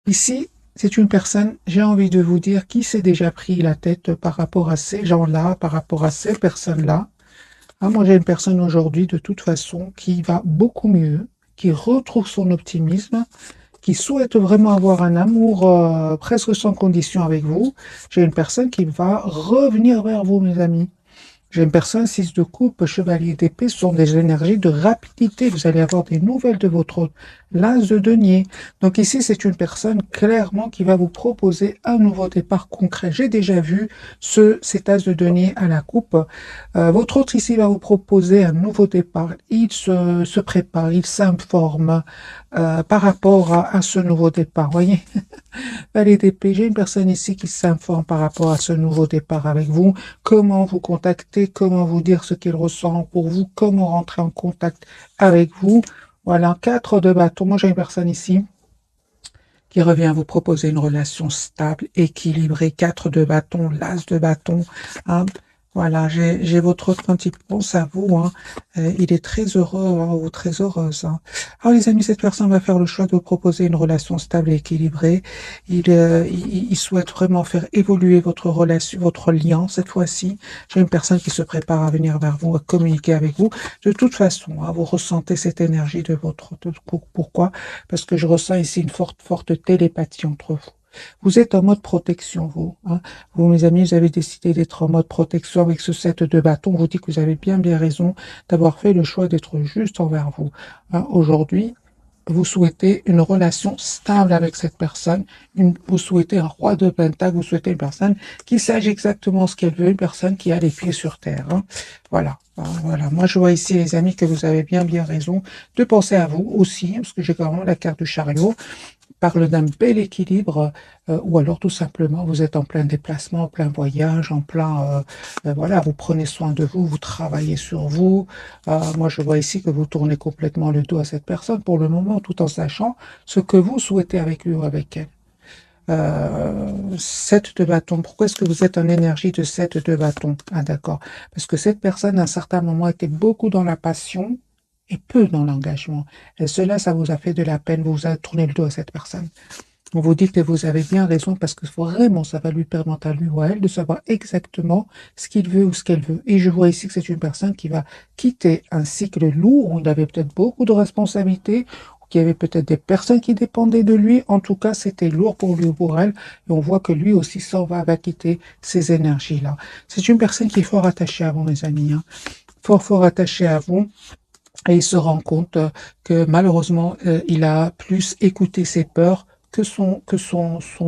Ici, c'est une personne, j'ai envie de vous dire, qui s'est déjà pris la tête par rapport à ces gens-là, par rapport à ces personnes-là. Ah, moi, j'ai une personne aujourd'hui, de toute façon, qui va beaucoup mieux, qui retrouve son optimisme, qui souhaite vraiment avoir un amour presque sans condition avec vous. J'ai une personne qui va revenir vers vous, mes amis. J'ai une personne, 6 de coupe, chevalier d'épée, ce sont des énergies de rapidité. Vous allez avoir des nouvelles de votre hôte. L'as de denier. Donc ici, c'est une personne clairement qui va vous proposer un nouveau départ concret. J'ai déjà vu cet as de denier à la coupe. Votre autre ici va vous proposer un nouveau départ. Il se prépare, il s'informe par rapport à ce nouveau départ. Voyez, Valet d'épée, j'ai une personne ici qui s'informe par rapport à ce nouveau départ avec vous, comment vous contacter, comment vous dire ce qu'il ressent pour vous, comment rentrer en contact avec vous. Voilà, 4 de bâton. Moi, j'ai une personne ici qui revient vous proposer une relation stable, équilibrée, 4 de bâton, l'as de bâton. Hein. Voilà, j'ai votre autre quand il pense à vous. Hein. Il est très heureux hein, ou très heureuse. Hein. Alors les amis, cette personne va faire le choix de vous proposer une relation stable et équilibrée. Il souhaite vraiment faire évoluer votre relation, votre lien cette fois-ci. J'ai une personne qui se prépare à venir vers vous, à communiquer avec vous. De toute façon, hein, vous ressentez cette énergie de votre... pourquoi? Parce que je ressens ici une forte télépathie entre vous. Vous êtes en mode protection, vous. Hein. Vous, mes amis, vous avez décidé d'être en mode protection avec ce set de bâtons. On vous dit que vous avez bien raison d'avoir fait le choix d'être juste envers vous. Hein. Aujourd'hui, vous souhaitez une relation stable avec cette personne, vous souhaitez un roi de pentacle, vous souhaitez une personne qui sache exactement ce qu'elle veut, une personne qui a les pieds sur terre. Hein. Voilà, voilà. Moi, je vois ici, les amis, que vous avez bien raison de penser à vous aussi, parce que j'ai quand même la carte du chariot parle d'un bel équilibre, ou alors tout simplement vous êtes en plein déplacement, en plein voyage, en plein, voilà, vous prenez soin de vous, vous travaillez sur vous. Moi, je vois ici que vous tournez complètement le dos à cette personne pour le moment, tout en sachant ce que vous souhaitez avec lui ou avec elle. 7 de bâton. Pourquoi est-ce que vous êtes en énergie de 7 de bâton? Ah, d'accord. Parce que cette personne, à un certain moment, était beaucoup dans la passion et peu dans l'engagement. Et cela, ça vous a fait de la peine. Vous avez tourné le dos à cette personne. On vous dit que vous avez bien raison parce que vraiment, ça va lui permettre à lui ou à elle de savoir exactement ce qu'il veut ou ce qu'elle veut. Et je vois ici que c'est une personne qui va quitter un cycle lourd où il avait peut-être beaucoup de responsabilités, ou qu'il y avait peut-être des personnes qui dépendaient de lui. En tout cas, c'était lourd pour lui ou pour elle. Et on voit que lui aussi s'en va quitter ces énergies-là. C'est une personne qui est fort attachée à vous, mes amis. Hein. Fort attachée à vous. Et il se rend compte que malheureusement, il a plus écouté ses peurs que son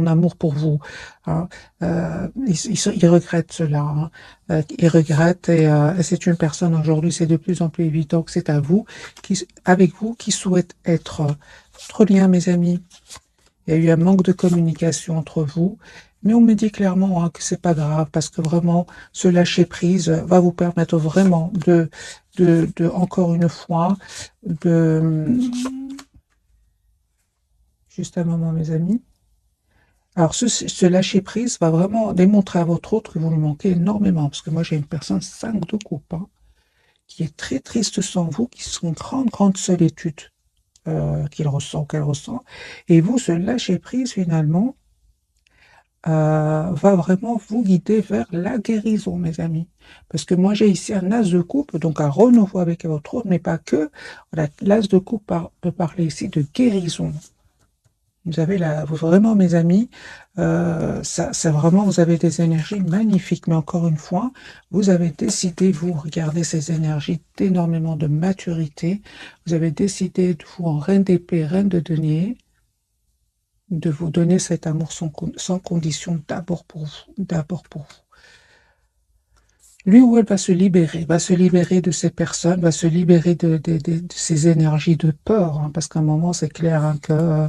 amour pour vous. Hein. Il regrette cela. Hein. Il regrette et c'est une personne aujourd'hui, c'est de plus en plus évident que c'est à vous, avec vous, qui souhaite être votre lien, mes amis. Il y a eu un manque de communication entre vous, mais on me dit clairement hein, que c'est pas grave parce que vraiment ce lâcher prise va vous permettre vraiment encore une fois, de juste un moment, mes amis. Alors ce lâcher prise va vraiment démontrer à votre autre que vous lui manquez énormément parce que moi j'ai une personne 5 de coupe hein, qui est très triste sans vous, qui sont grande solitude qu'il ressent, qu'elle ressent, et vous ce lâcher prise finalement va vraiment vous guider vers la guérison, mes amis. Parce que moi, j'ai ici un as de coupe, donc un renouveau avec votre autre, mais pas que. Voilà, l'as de coupe peut parler ici de guérison. Vous avez vraiment, mes amis, ça vraiment, vous avez des énergies magnifiques. Mais encore une fois, vous avez décidé, vous regardez ces énergies d'énormément de maturité. Vous avez décidé de vous en reine d'épée, reine de denier, de vous donner cet amour sans condition d'abord pour vous. Lui ou elle va se libérer de ces personnes, va se libérer de ces énergies de peur, hein, parce qu'à un moment, c'est clair hein, que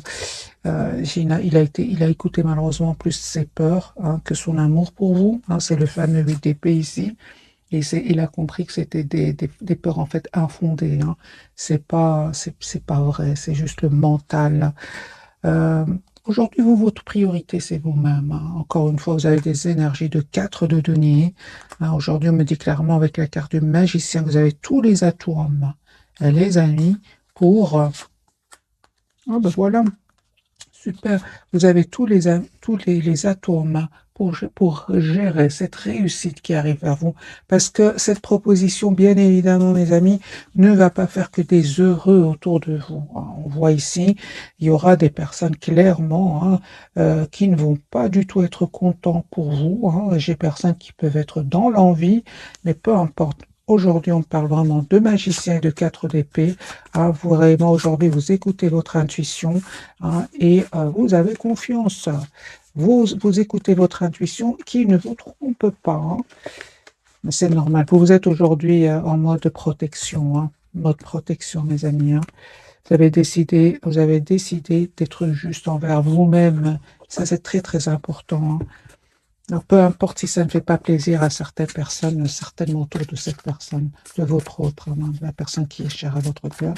il a écouté malheureusement plus ses peurs hein, que son amour pour vous. Hein, c'est le fameux 8 d'épée ici. Et il a compris que c'était des peurs en fait infondées. Hein. C'est pas vrai, c'est juste le mental. Euh, Aujourd'hui, vous, votre priorité, c'est vous-même. Hein. Encore une fois, vous avez des énergies de 4 de denier. Hein, aujourd'hui, on me dit clairement avec la carte du magicien, vous avez tous les atouts en main. Les amis, pour... ah ben voilà, super. Vous avez tous les atouts en main pour gérer cette réussite qui arrive vers vous. Parce que cette proposition, bien évidemment, mes amis, ne va pas faire que des heureux autour de vous. On voit ici, il y aura des personnes clairement qui ne vont pas du tout être contents pour vous. J'ai personnes qui peuvent être dans l'envie, mais peu importe. Aujourd'hui, on parle vraiment de magicien et de 4 d'épée. Vous vraiment, aujourd'hui, vous écoutez votre intuition et vous avez confiance. Vous écoutez votre intuition qui ne vous trompe pas. Mais c'est normal. Vous êtes aujourd'hui en mode protection. Mode protection, mes amis. Vous avez décidé d'être juste envers vous-même. Ça, c'est très, très important. Alors, peu importe si ça ne fait pas plaisir à certaines personnes, certainement autour de cette personne, de votre autre, la personne qui est chère à votre cœur,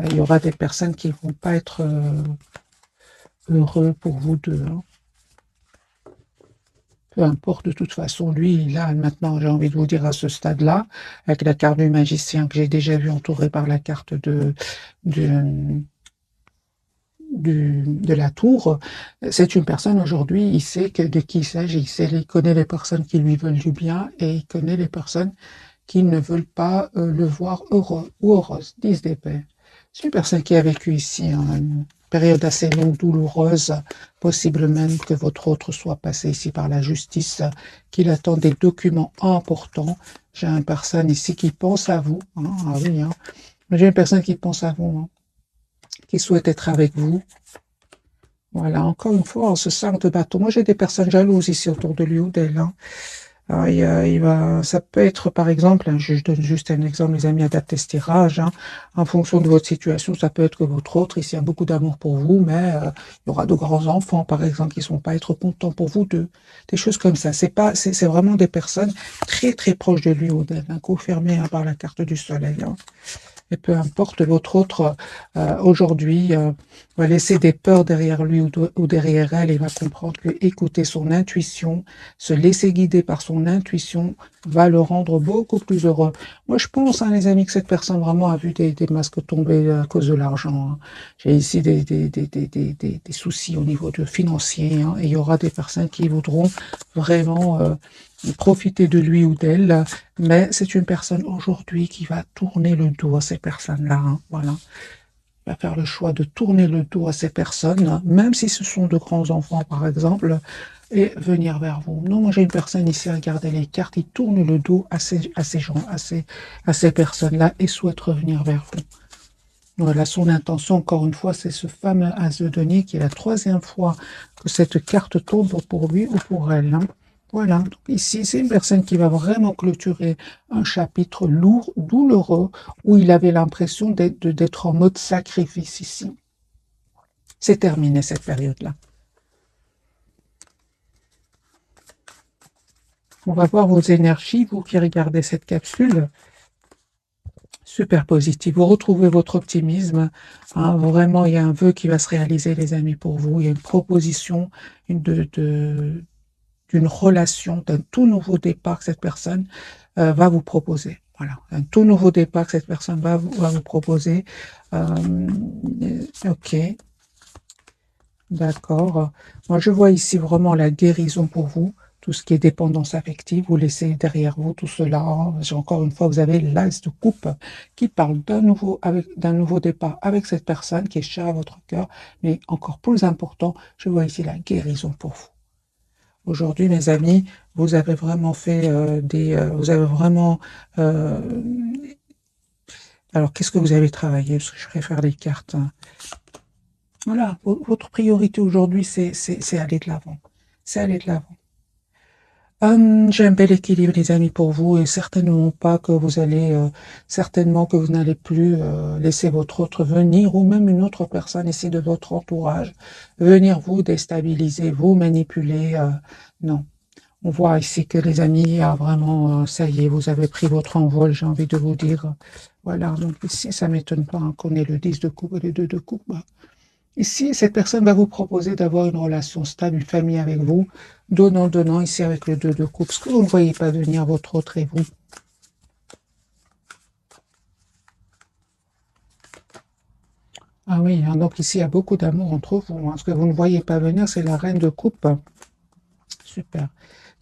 il y aura des personnes qui ne vont pas être heureux pour vous deux. Peu importe, de toute façon, lui, là, maintenant, j'ai envie de vous dire à ce stade-là, avec la carte du magicien que j'ai déjà vu entourée par la carte de, de la tour, c'est une personne aujourd'hui, il sait de qui il s'agit, il connaît les personnes qui lui veulent du bien et il connaît les personnes qui ne veulent pas le voir heureux ou heureuse, 10 d'épée. C'est une personne qui a vécu ici une période assez longue, douloureuse, possible même que votre autre soit passé ici par la justice, qu'il attend des documents importants. J'ai une personne ici qui pense à vous. Ah oui, j'ai une personne qui pense à vous, qui souhaite être avec vous. Voilà, encore une fois, ce 5 de bâton. Moi, j'ai des personnes jalouses ici autour de lui ou d'elle. Alors, ça peut être, par exemple, je donne juste un exemple, les amis, adaptez ce tirage, en fonction de votre situation, ça peut être que votre autre, ici, a beaucoup d'amour pour vous, mais il y aura de grands enfants, par exemple, qui ne sont pas être contents pour vous deux. Des choses comme ça. C'est vraiment des personnes très, très proches de lui ou d'elle, confirmées par la carte du soleil. Et peu importe, votre autre, aujourd'hui, va laisser des peurs derrière lui ou derrière elle, il va comprendre que écouter son intuition, se laisser guider par son intuition, va le rendre beaucoup plus heureux. Moi, je pense, les amis, que cette personne vraiment a vu des masques tomber à cause de l'argent. J'ai ici des soucis au niveau de financier, et il y aura des personnes qui voudront vraiment profiter de lui ou d'elle, mais c'est une personne aujourd'hui qui va tourner le dos à ces personnes-là. Voilà. Il va faire le choix de tourner le dos à ces personnes, même si ce sont de grands enfants, par exemple, et venir vers vous. Non, moi j'ai une personne ici, regardez les cartes, il tourne le dos à ces gens, à ces personnes-là, et souhaite revenir vers vous. Voilà, son intention, encore une fois, c'est ce fameux as de denier qui est la 3e fois que cette carte tombe pour lui ou pour elle. Voilà, donc ici, c'est une personne qui va vraiment clôturer un chapitre lourd, douloureux, où il avait l'impression d'être en mode sacrifice ici. C'est terminé cette période-là. On va voir vos énergies, vous qui regardez cette capsule. Super positif. Vous retrouvez votre optimisme. Vraiment, il y a un vœu qui va se réaliser, les amis, pour vous. Il y a une proposition d'une relation, d'un tout nouveau départ que cette personne va vous proposer. Voilà, un tout nouveau départ que cette personne va vous proposer. Ok, d'accord. Moi, je vois ici vraiment la guérison pour vous. Tout ce qui est dépendance affective, vous laissez derrière vous tout cela. Encore une fois, vous avez l'as de coupe qui parle d'un nouveau départ avec cette personne qui est chère à votre cœur. Mais encore plus important, je vois ici la guérison pour vous. Aujourd'hui, mes amis, vous avez vraiment fait vous avez vraiment. Alors, qu'est-ce que vous avez travaillé? Parce que je préfère les cartes. Voilà, votre priorité aujourd'hui, c'est aller de l'avant. C'est aller de l'avant. J'ai un bel équilibre, les amis, pour vous, et certainement pas que vous allez, certainement que vous n'allez plus laisser votre autre venir, ou même une autre personne ici de votre entourage, venir vous déstabiliser, vous manipuler. Non. On voit ici que les amis, vraiment, ça y est, vous avez pris votre envol, j'ai envie de vous dire. Voilà, donc ici, ça m'étonne pas qu'on ait le 10 de coupe et le 2 de coupe. Ici, cette personne va vous proposer d'avoir une relation stable, une famille avec vous, donnant, ici avec le 2 de coupe. Ce que vous ne voyez pas venir, votre autre et vous. Ah oui, hein, donc ici, il y a beaucoup d'amour entre vous, hein. Ce que vous ne voyez pas venir, c'est la reine de coupe. Super.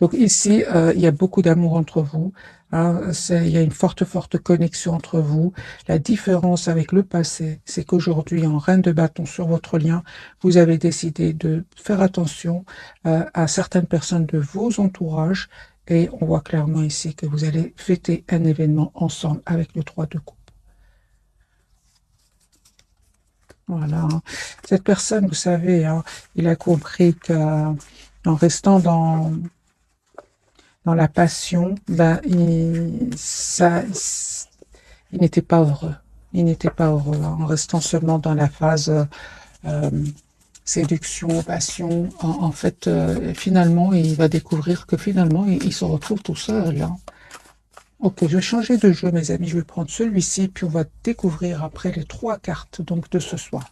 Donc ici, il y a beaucoup d'amour entre vous, hein. Il y a une forte, forte connexion entre vous. La différence avec le passé, c'est qu'aujourd'hui, en reine de bâton sur votre lien, vous avez décidé de faire attention à certaines personnes de vos entourages. Et on voit clairement ici que vous allez fêter un événement ensemble avec le 3 de coupe. Voilà, hein. Cette personne, vous savez, hein, il a compris qu'en restant dans la passion, ben, il n'était pas heureux. Il n'était pas heureux, hein, en restant seulement dans la phase euh, séduction, passion. En fait, finalement, il va découvrir que finalement, il se retrouve tout seul, hein. Ok, je vais changer de jeu, mes amis. Je vais prendre celui-ci, puis on va découvrir après les 3 cartes donc de ce soir.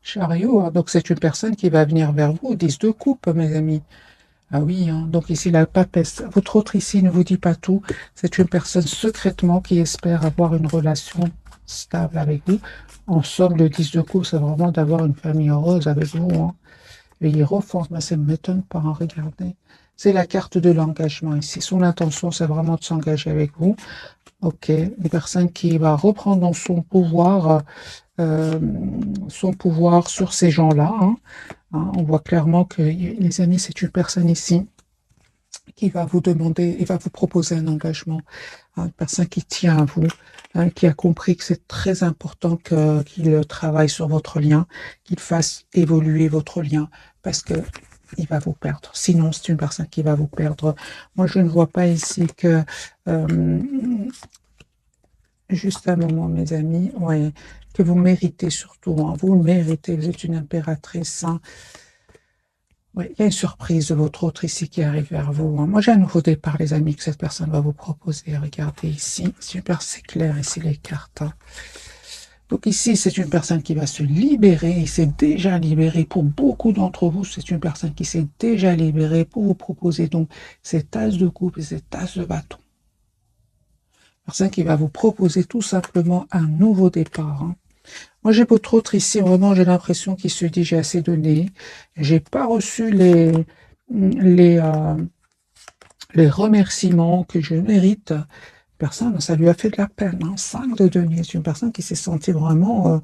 Chariot, hein, donc c'est une personne qui va venir vers vous, 10 de coupe, mes amis. Ah oui, hein, donc ici la papesse. Votre autre ici ne vous dit pas tout. C'est une personne secrètement qui espère avoir une relation stable avec vous. En somme, le 10 de coupe, c'est vraiment d'avoir une famille heureuse avec vous, hein. Le hiérophant, mais ça ne m'étonne pas, hein, regardez. C'est la carte de l'engagement ici. Son intention, c'est vraiment de s'engager avec vous. Ok, une personne qui va reprendre euh, son pouvoir sur ces gens-là, hein. Hein, on voit clairement que, les amis, c'est une personne ici qui va vous demander, il va vous proposer un engagement, hein, une personne qui tient à vous, hein, qui a compris que c'est très important qu'il travaille sur votre lien, qu'il fasse évoluer votre lien, parce que il va vous perdre. Sinon, c'est une personne qui va vous perdre. Moi, je ne vois pas ici que euh, juste un moment, mes amis, ouais, que vous méritez surtout, hein, vous le méritez, vous êtes une impératrice, hein. Oui, il y a une surprise de votre autre ici qui arrive vers vous, hein. Moi, j'ai un nouveau départ, les amis, que cette personne va vous proposer. Regardez ici, super, c'est clair ici les cartes, hein. Donc ici, c'est une personne qui va se libérer. Il s'est déjà libéré. Pour beaucoup d'entre vous, c'est une personne qui s'est déjà libérée pour vous proposer donc cette tasse de coupe et cette tasse de bâton. Personne qui va vous proposer tout simplement un nouveau départ, hein. Moi, j'ai votre autre ici, vraiment, j'ai l'impression qu'il se dit, j'ai assez donné. J'ai pas reçu les, euh, les remerciements que je mérite. Personne, ça lui a fait de la peine, hein. 5 de denier, c'est une personne qui s'est sentie vraiment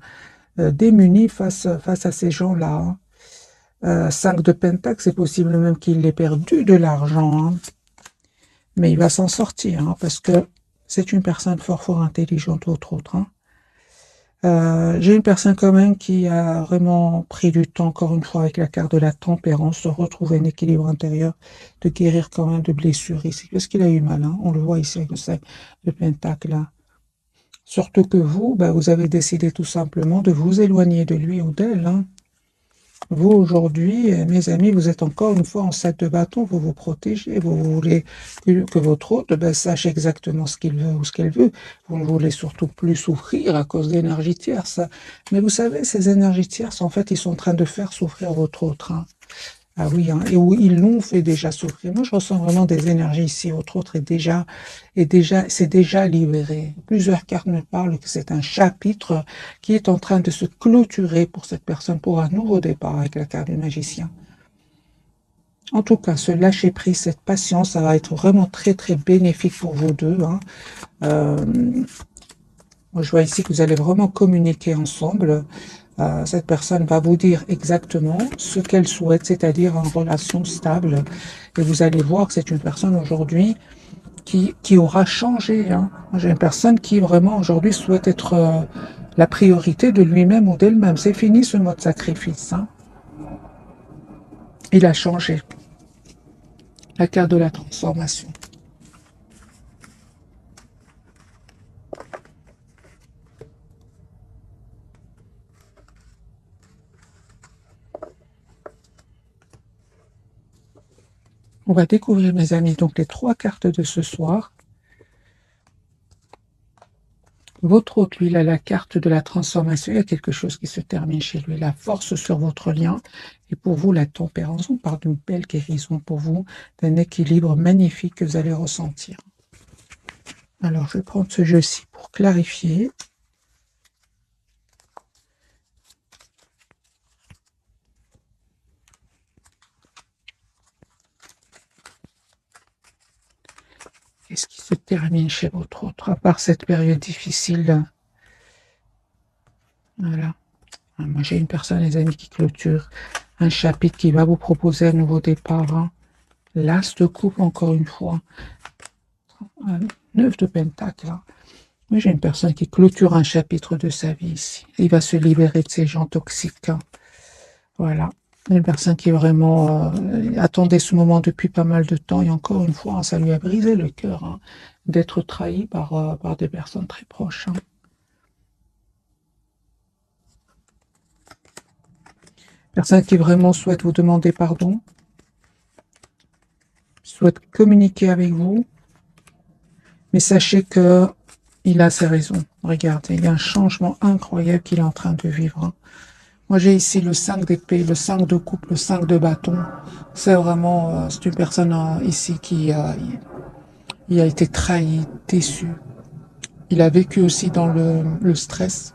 démunie face à ces gens-là, hein. 5 de pentacle, c'est possible même qu'il ait perdu de l'argent, hein. Mais il va s'en sortir, hein, parce que c'est une personne fort, fort intelligente, autre, hein. J'ai une personne quand même qui a vraiment pris du temps, encore une fois, avec la carte de la tempérance, de retrouver un équilibre intérieur, de guérir quand même de blessures ici. Parce qu'il a eu mal, hein. On le voit ici avec le 5 de pentacle, là. Surtout que vous, ben, vous avez décidé tout simplement de vous éloigner de lui ou d'elle, hein. Vous, aujourd'hui, mes amis, vous êtes encore une fois en 7 de bâton, vous vous protégez, vous voulez que votre hôte ben, sache exactement ce qu'il veut ou ce qu'elle veut. Vous ne voulez surtout plus souffrir à cause d'énergies tierces. Mais vous savez, ces énergies tierces, en fait, ils sont en train de faire souffrir votre autre, hein. Ah oui, hein, et où ils l'ont fait déjà souffrir. Moi, je ressens vraiment des énergies ici. Votre autre c'est déjà libéré. Plusieurs cartes me parlent que c'est un chapitre qui est en train de se clôturer pour cette personne, pour un nouveau départ avec la carte du magicien. En tout cas, ce lâcher prise, cette patience, ça va être vraiment très, très bénéfique pour vous deux, hein. Euh, Moi, je vois ici que vous allez vraiment communiquer ensemble. Cette personne va vous dire exactement ce qu'elle souhaite, c'est-à-dire une relation stable. Et vous allez voir que c'est une personne aujourd'hui qui aura changé, hein. J'ai une personne qui vraiment aujourd'hui souhaite être la priorité de lui-même ou d'elle-même. C'est fini ce mode sacrifice, hein. Il a changé. La carte de la transformation. On va découvrir, mes amis, donc les 3 cartes de ce soir. Votre hôte, lui, il a la carte de la transformation. Il y a quelque chose qui se termine chez lui. La force sur votre lien. Et pour vous, la tempérance. On parle d'une belle guérison pour vous, d'un équilibre magnifique que vous allez ressentir. Alors, je vais prendre ce jeu-ci pour clarifier. Qu'est-ce qui se termine chez votre autre, à part cette période difficile? Voilà. Moi, j'ai une personne, les amis, qui clôture un chapitre qui va vous proposer un nouveau départ. Hein. L'as de coupe, encore une fois. 9 de pentacle. Hein. Moi, j'ai une personne qui clôture un chapitre de sa vie ici. Il va se libérer de ces gens toxiques. Hein. Voilà. Une personne qui vraiment attendait ce moment depuis pas mal de temps. Et encore une fois, hein, ça lui a brisé le cœur hein, d'être trahi par des personnes très proches. Hein. Personne qui vraiment souhaite vous demander pardon, souhaite communiquer avec vous, mais sachez que il a ses raisons. Regardez, il y a un changement incroyable qu'il est en train de vivre. Hein. Moi, j'ai ici le 5 d'épée, le 5 de coupe, le 5 de bâton. C'est vraiment, c'est une personne ici qui il a été trahi, déçu. Il a vécu aussi dans le stress,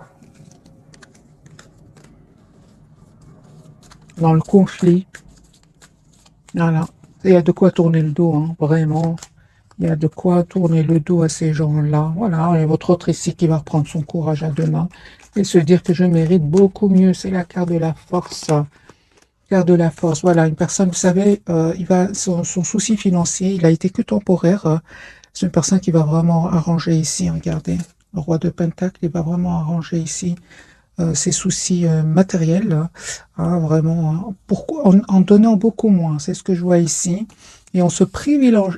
dans le conflit. Voilà. Il y a de quoi tourner le dos, hein, vraiment. Il y a de quoi tourner le dos à ces gens-là. Voilà, et votre autre ici qui va reprendre son courage à deux mains et se dire que je mérite beaucoup mieux. C'est la carte de la force. Carte de la force. Voilà, une personne, vous savez, son souci financier, il a été que temporaire. C'est une personne qui va vraiment arranger ici. Regardez, le roi de Pentacle, il va vraiment arranger ici ses soucis matériels. Hein, vraiment, hein. Pourquoi en donnant beaucoup moins. C'est ce que je vois ici. Et on se privilégiant,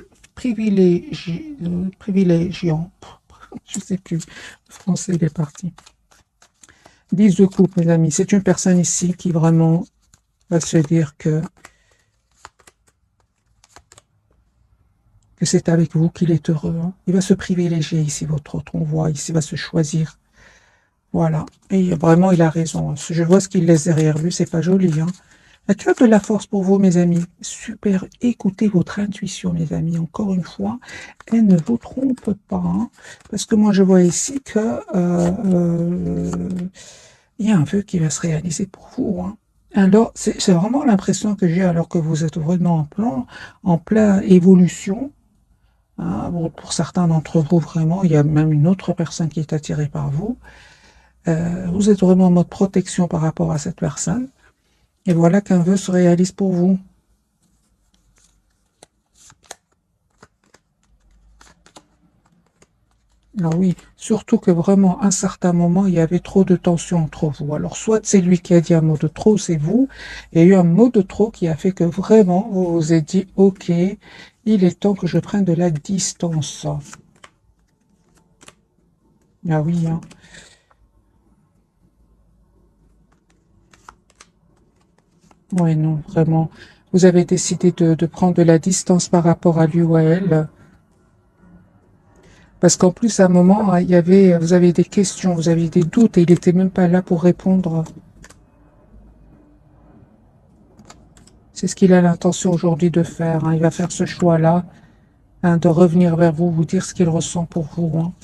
je sais plus, le français il est parti. 10 de coupe, mes amis, c'est une personne ici qui vraiment va se dire que c'est avec vous qu'il est heureux. Hein. Il va se privilégier ici, votre autre, on voit ici, il va se choisir. Voilà, et vraiment il a raison. Je vois ce qu'il laisse derrière lui, c'est pas joli. Hein. La carte de la force pour vous, mes amis. Super. Écoutez votre intuition, mes amis. Encore une fois, elle ne vous trompe pas. Hein, parce que moi, je vois ici que il y a un vœu qui va se réaliser pour vous. Hein. Alors, c'est vraiment l'impression que j'ai alors que vous êtes vraiment en plein évolution. Hein. Bon, pour certains d'entre vous, vraiment, il y a même une autre personne qui est attirée par vous. Vous êtes vraiment en mode protection par rapport à cette personne. Et voilà qu'un vœu se réalise pour vous. Ah oui, surtout que vraiment, à un certain moment, il y avait trop de tension entre vous. Alors, soit c'est lui qui a dit un mot de trop, c'est vous. Il y a eu un mot de trop qui a fait que vraiment, vous vous êtes dit, OK, il est temps que je prenne de la distance. Ah oui, hein. Ouais, non, vraiment. Vous avez décidé de prendre de la distance par rapport à lui ou à elle. Parce qu'en plus, à un moment, il y avait, vous avez des questions, vous avez des doutes et il n'était même pas là pour répondre. C'est ce qu'il a l'intention aujourd'hui de faire. Hein. Il va faire ce choix-là, hein, de revenir vers vous, vous dire ce qu'il ressent pour vous. Hein.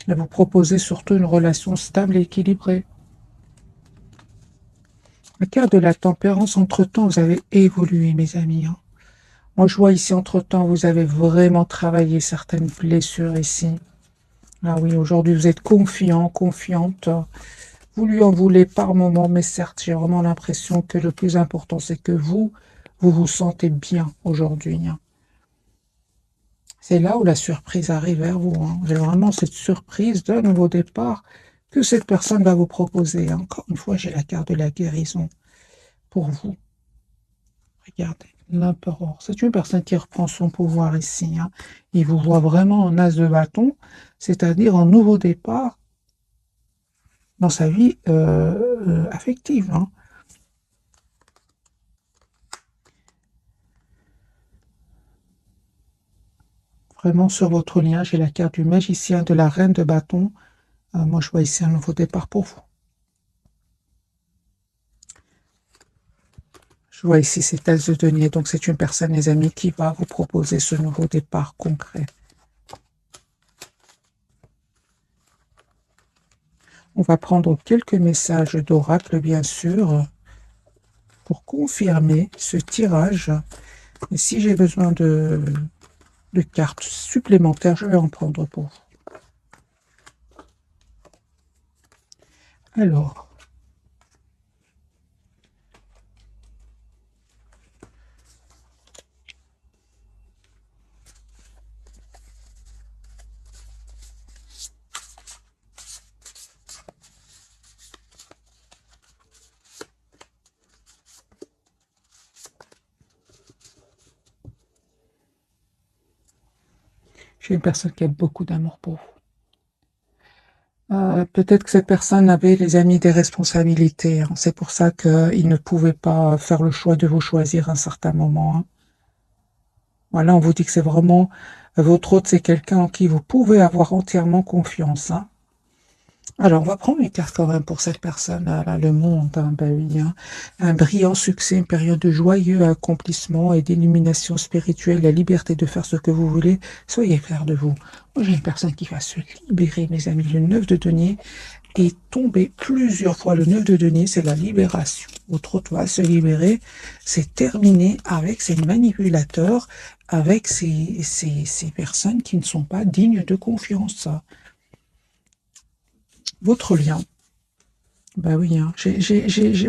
Et vous proposer surtout une relation stable et équilibrée. La carte de la tempérance, entre-temps, vous avez évolué, mes amis. Hein. Moi, je vois ici, entre-temps, vous avez vraiment travaillé certaines blessures ici. Ah oui, aujourd'hui, vous êtes confiant, confiante. Vous lui en voulez par moment, mais certes, j'ai vraiment l'impression que le plus important, c'est que vous vous sentez bien aujourd'hui. Hein. C'est là où la surprise arrive vers vous. Hein. J'ai vraiment cette surprise d'un nouveau départ que cette personne va vous proposer. Encore une fois, j'ai la carte de la guérison pour vous. Regardez, l'empereur. C'est une personne qui reprend son pouvoir ici. Hein. Il vous voit vraiment en as de bâton, c'est-à-dire en nouveau départ dans sa vie affective. Hein. vraiment sur votre lien. J'ai la carte du magicien, de la reine de bâton. Moi, je vois ici un nouveau départ pour vous. Je vois ici cette as de denier. Donc, c'est une personne, les amis, qui va vous proposer ce nouveau départ concret. On va prendre quelques messages d'oracle, bien sûr, pour confirmer ce tirage. Et si j'ai besoin de cartes supplémentaires, je vais en prendre pour vous. Alors, j'ai une personne qui a beaucoup d'amour pour vous. Peut-être que cette personne avait, les amis, des responsabilités. Hein. C'est pour ça qu'il ne pouvait pas faire le choix de vous choisir à un certain moment. Hein. Voilà, on vous dit que c'est vraiment votre hôte, c'est quelqu'un en qui vous pouvez avoir entièrement confiance. Hein. Alors, on va prendre une carte quand même pour cette personne, là, le monde, hein, ben oui, hein. Un brillant succès, une période de joyeux accomplissement et d'illumination spirituelle, la liberté de faire ce que vous voulez, soyez fiers de vous. Moi, j'ai une personne qui va se libérer, mes amis. Le 9 de denier est tombé plusieurs fois. Le 9 de denier, c'est la libération. Votre hôte va se libérer, c'est terminé avec ces manipulateurs, avec ces personnes qui ne sont pas dignes de confiance. Votre lien. Bah oui, hein.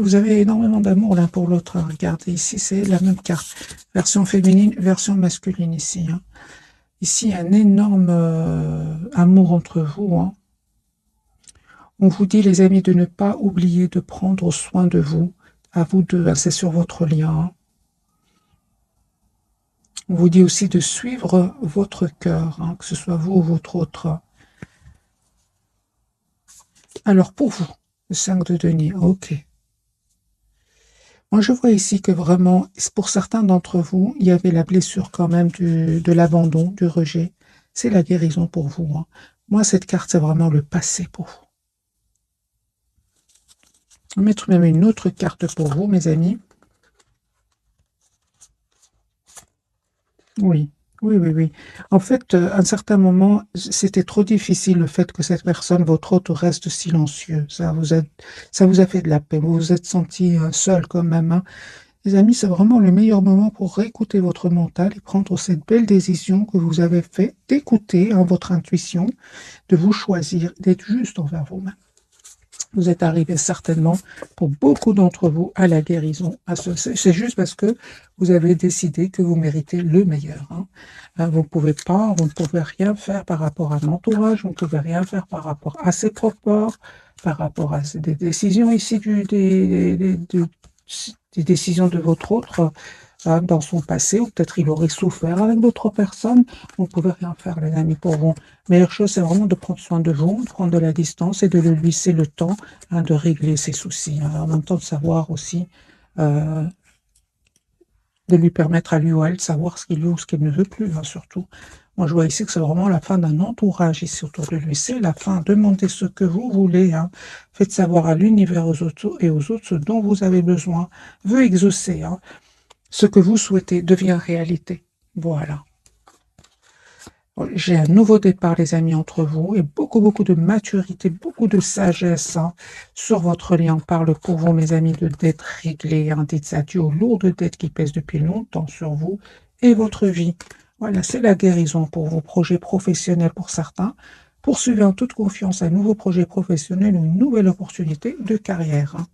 Vous avez énormément d'amour l'un pour l'autre. Regardez, ici, c'est la même carte. Version féminine, version masculine ici. Hein. Ici, un énorme amour entre vous. Hein. On vous dit, les amis, de ne pas oublier de prendre soin de vous. À vous deux, hein, c'est sur votre lien. Hein. On vous dit aussi de suivre votre cœur, hein, que ce soit vous ou votre autre. Alors, pour vous, le 5 de denier, ok. Moi, je vois ici que vraiment, pour certains d'entre vous, il y avait la blessure quand même de l'abandon, du rejet. C'est la guérison pour vous. Hein. Moi, cette carte, c'est vraiment le passé pour vous. Je vais mettre même une autre carte pour vous, mes amis. Oui, oui, oui, oui. En fait, à un certain moment, c'était trop difficile le fait que cette personne, votre hôte, reste silencieux. Ça vous a fait de la peine. Vous vous êtes senti seul quand même. Hein. Les amis, c'est vraiment le meilleur moment pour réécouter votre mental et prendre cette belle décision que vous avez fait d'écouter hein, votre intuition, de vous choisir, d'être juste envers vous-même. Vous êtes arrivé certainement, pour beaucoup d'entre vous, à la guérison. C'est juste parce que vous avez décidé que vous méritez le meilleur. Hein. Vous ne pouvez rien faire par rapport à l'entourage, vous ne pouvez rien faire par rapport à ses propres corps, par rapport à des décisions ici, des décisions de votre autre dans son passé, ou peut-être il aurait souffert avec d'autres personnes. Vous ne pouvez rien faire, les amis, pour vous. La meilleure chose, c'est vraiment de prendre soin de vous, de prendre de la distance et de lui laisser le temps hein, de régler ses soucis. Hein. En même temps, de savoir aussi, de lui permettre à lui ou à elle de savoir ce qu'il veut ou ce qu'il ne veut plus, hein, surtout. Moi, je vois ici que c'est vraiment la fin d'un entourage ici autour de lui. C'est la fin. Demandez ce que vous voulez. Hein. Faites savoir à l'univers et aux autres ce dont vous avez besoin. Veuillez exaucer. Hein. Ce que vous souhaitez devient réalité. Voilà. J'ai un nouveau départ, les amis, entre vous et beaucoup, beaucoup de maturité, beaucoup de sagesse hein, sur votre lien. On parle pour vous, mes amis, de dettes réglées. Hein, dites adieu aux lourdes dettes qui pèsent depuis longtemps sur vous et votre vie. Voilà, c'est la guérison pour vos projets professionnels pour certains. Poursuivez en toute confiance un nouveau projet professionnel ou une nouvelle opportunité de carrière. Hein.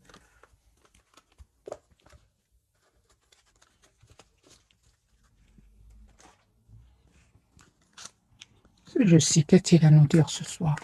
Je sais, qu'a-t-il à nous dire ce soir?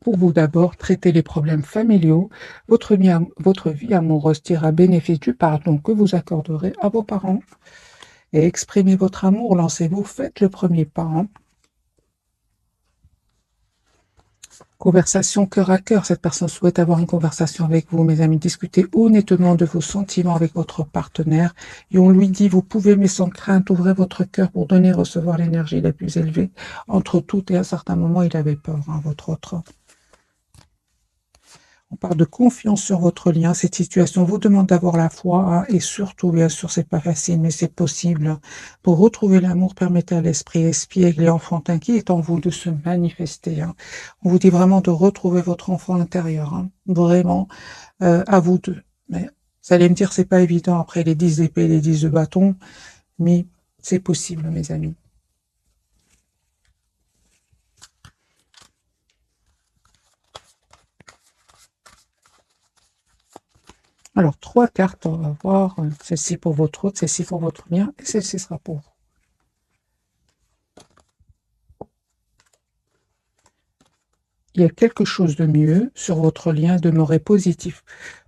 Pour vous d'abord, traitez les problèmes familiaux. Votre vie amoureuse tire à bénéfice du pardon que vous accorderez à vos parents. Et exprimez votre amour, lancez-vous, faites le premier pas. Hein. Conversation cœur à cœur. Cette personne souhaite avoir une conversation avec vous, mes amis. Discutez honnêtement de vos sentiments avec votre partenaire. Et on lui dit, vous pouvez, mais sans crainte, ouvrez votre cœur pour donner et recevoir l'énergie la plus élevée. Entre toutes, et à un certain moment, il avait peur, hein, votre autre. On parle de confiance sur votre lien. Cette situation vous demande d'avoir la foi, hein, et surtout, bien sûr, c'est pas facile, mais c'est possible. Pour retrouver l'amour, permettez à l'esprit espiègle et enfantin qui est en vous de se manifester, hein. On vous dit vraiment de retrouver votre enfant intérieur, hein. Vraiment, à vous deux. Mais vous allez me dire, c'est pas évident après les 10 d'épée et les 10 de bâton, mais c'est possible, mes amis. Alors, 3 cartes, on va voir. Celle-ci pour votre autre, celle-ci pour votre lien, et celle-ci sera pour vous. Il y a quelque chose de mieux sur votre lien, demeurez positif.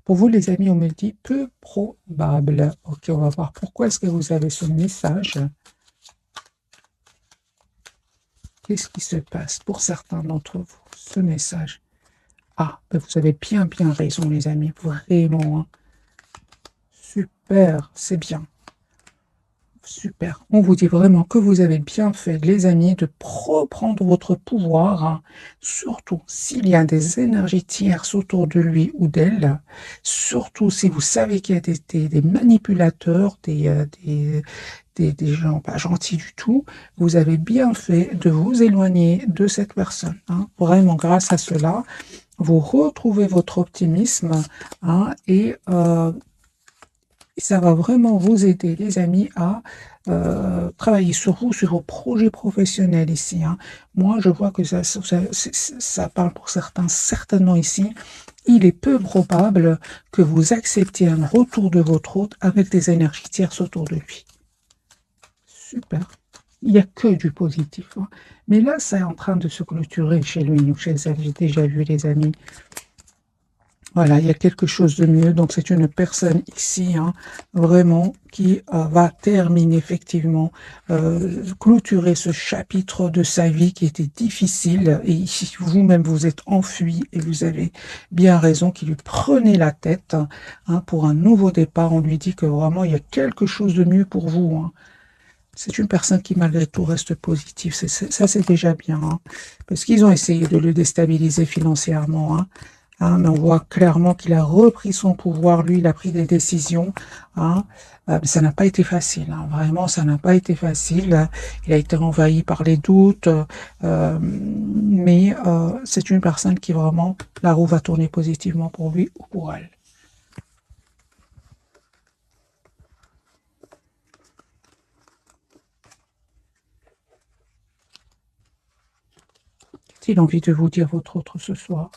Pour vous, les amis, on me dit peu probable. Ok, on va voir pourquoi est-ce que vous avez ce message. Qu'est-ce qui se passe pour certains d'entre vous, ce message? Ah, ben vous avez bien raison, les amis, vraiment, hein. Super, c'est bien. Super. On vous dit vraiment que vous avez bien fait, les amis, de reprendre votre pouvoir, hein. Surtout s'il y a des énergies tierces autour de lui ou d'elle. Surtout si vous savez qu'il y a des manipulateurs, des gens pas gentils du tout. Vous avez bien fait de vous éloigner de cette personne, hein. Vraiment, grâce à cela, vous retrouvez votre optimisme, hein, et ça va vraiment vous aider, les amis, à travailler sur vous, sur vos projets professionnels ici, hein. Moi, je vois que ça parle pour certains, certainement ici. Il est peu probable que vous acceptiez un retour de votre hôte avec des énergies tierces autour de lui. Super. Il n'y a que du positif, hein. Mais là, c'est en train de se clôturer chez lui ou chez elle. J'ai déjà vu, les amis. Voilà, il y a quelque chose de mieux. Donc, c'est une personne ici, hein, vraiment, qui va terminer, effectivement, clôturer ce chapitre de sa vie qui était difficile. Et ici, vous-même, vous êtes enfui et vous avez bien raison qu'il lui prenait la tête, hein, pour un nouveau départ. On lui dit que vraiment, il y a quelque chose de mieux pour vous, hein. C'est une personne qui, malgré tout, reste positive. Ça, c'est déjà bien, hein, parce qu'ils ont essayé de le déstabiliser financièrement, hein. Hein, mais on voit clairement qu'il a repris son pouvoir, lui, il a pris des décisions, hein. Ça n'a pas été facile, hein, vraiment, ça n'a pas été facile. Il a été envahi par les doutes, mais c'est une personne qui vraiment, la roue va tourner positivement pour lui ou pour elle. Qu'a-t-il envie de vous dire votre autre ce soir?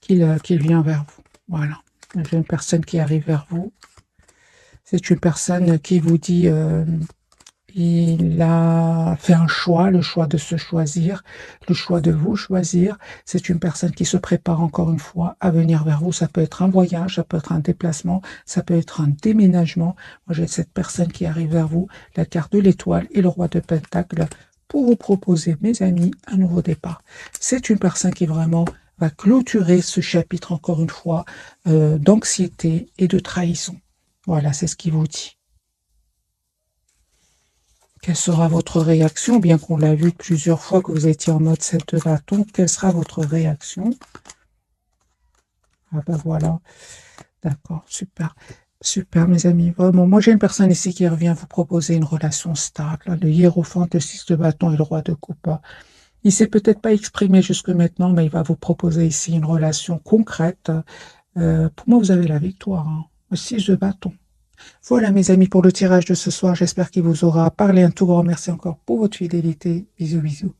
Qu'il vient vers vous. Voilà. J'ai une personne qui arrive vers vous. C'est une personne qui vous dit il a fait un choix, le choix de se choisir, le choix de vous choisir. C'est une personne qui se prépare encore une fois à venir vers vous. Ça peut être un voyage, ça peut être un déplacement, ça peut être un déménagement. Moi, j'ai cette personne qui arrive vers vous, la carte de l'étoile et le roi de Pentacle, pour vous proposer, mes amis, un nouveau départ. C'est une personne qui vraiment va clôturer ce chapitre, encore une fois, d'anxiété et de trahison. Voilà, c'est ce qu'il vous dit. Quelle sera votre réaction? Bien qu'on l'a vu plusieurs fois que vous étiez en mode 7 de bâton, quelle sera votre réaction? Ah ben voilà, d'accord, super. Super, mes amis. Vraiment, moi j'ai une personne ici qui revient vous proposer une relation stable. Le hiérophante, le 6 de bâton et le roi de coupe. Il s'est peut-être pas exprimé jusque maintenant, mais il va vous proposer ici une relation concrète. Pour moi, vous avez la victoire, hein. Le 6 de bâton. Voilà, mes amis, pour le tirage de ce soir. J'espère qu'il vous aura parlé. Un tout grand merci encore pour votre fidélité. Bisous, bisous.